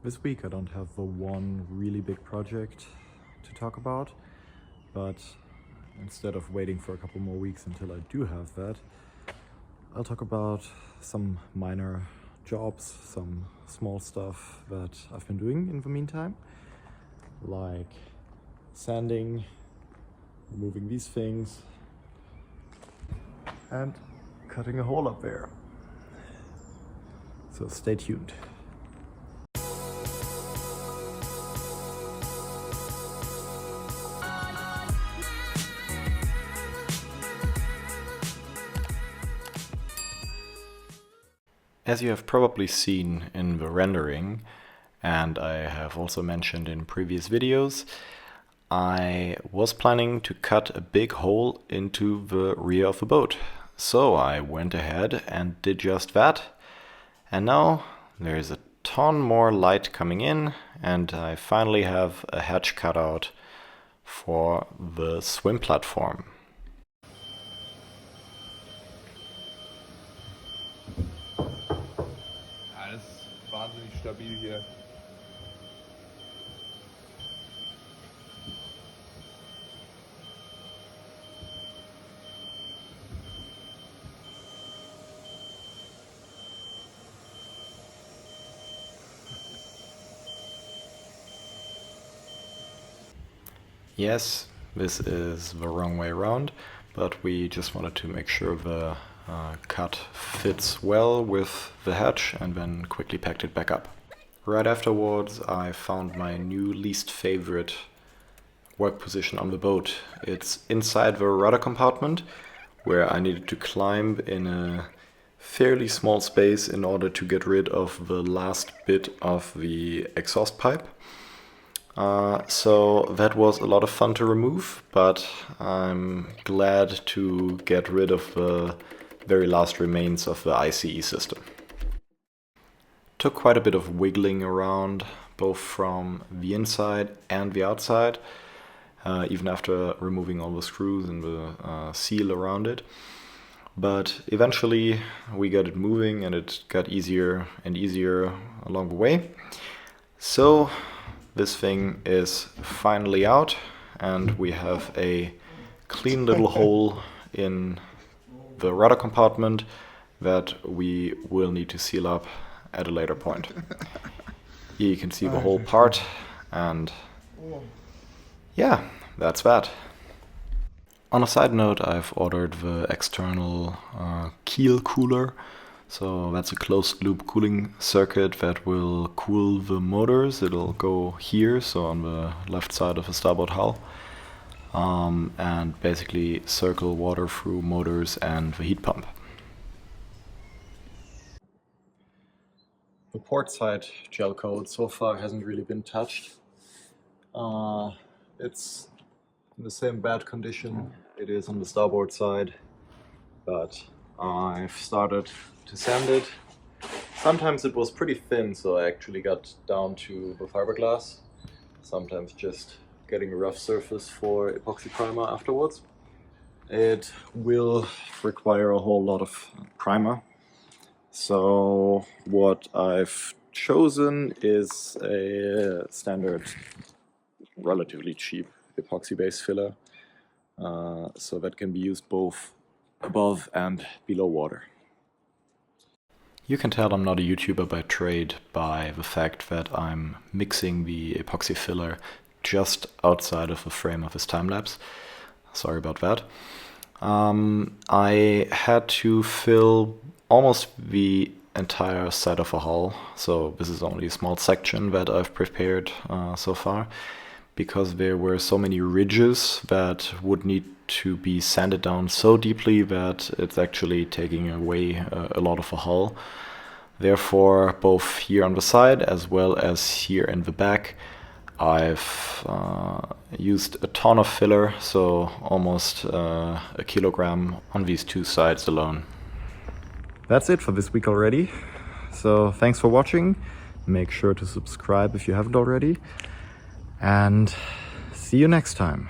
This week I don't have the one really big project to talk about, but instead of waiting for a couple more weeks until I do have that, I'll talk about some minor jobs, some small stuff that I've been doing in the meantime, like sanding, removing these things, and cutting a hole up there. So stay tuned. As you have probably seen in the rendering, and I have also mentioned in previous videos, I was planning to cut a big hole into the rear of the boat. So I went ahead and did just that. And now there's a ton more light coming in, and I finally have a hatch cut out for the swim platform. Das ist wahnsinnig stabil hier. Yes, this is the wrong way around, but we just wanted to make sure the cut fits well with the hatch and then quickly packed it back up. Right afterwards I found my new least favorite work position on the boat. It's inside the rudder compartment, where I needed to climb in a fairly small space in order to get rid of the last bit of the exhaust pipe. So that was a lot of fun to remove, but I'm glad to get rid of the very last remains of the ICE system. Took quite a bit of wiggling around, both from the inside and the outside, even after removing all the screws and the seal around it. But eventually we got it moving, and it got easier and easier along the way. So this thing is finally out, and we have a clean little hole in the rudder compartment that we will need to seal up at a later point. Here you can see the whole part, and yeah, that's that. On a side note, I've ordered the external Keel cooler. So that's a closed loop cooling circuit that will cool the motors. It'll go here, so on the left side of the starboard hull, and basically circle water through motors and the heat pump. The port side gel coat so far hasn't really been touched. It's in the same bad condition it is on the starboard side, but I've started to sand it. Sometimes it was pretty thin, so I actually got down to the fiberglass. Sometimes just getting a rough surface for epoxy primer afterwards. It will require a whole lot of primer. So what I've chosen is a standard, relatively cheap epoxy base filler. So that can be used both above and below water. You can tell I'm not a YouTuber by trade by the fact that I'm mixing the epoxy filler just outside of the frame of this time-lapse. Sorry about that. I had to fill almost the entire side of a hull, so this is only a small section that I've prepared so far, because there were so many ridges that would need to be sanded down so deeply that it's actually taking away a lot of the hull. Therefore, both here on the side as well as here in the back, I've used a ton of filler, so almost a kilogram on these two sides alone. That's it for this week already. So thanks for watching. Make sure to subscribe if you haven't already. And see you next time.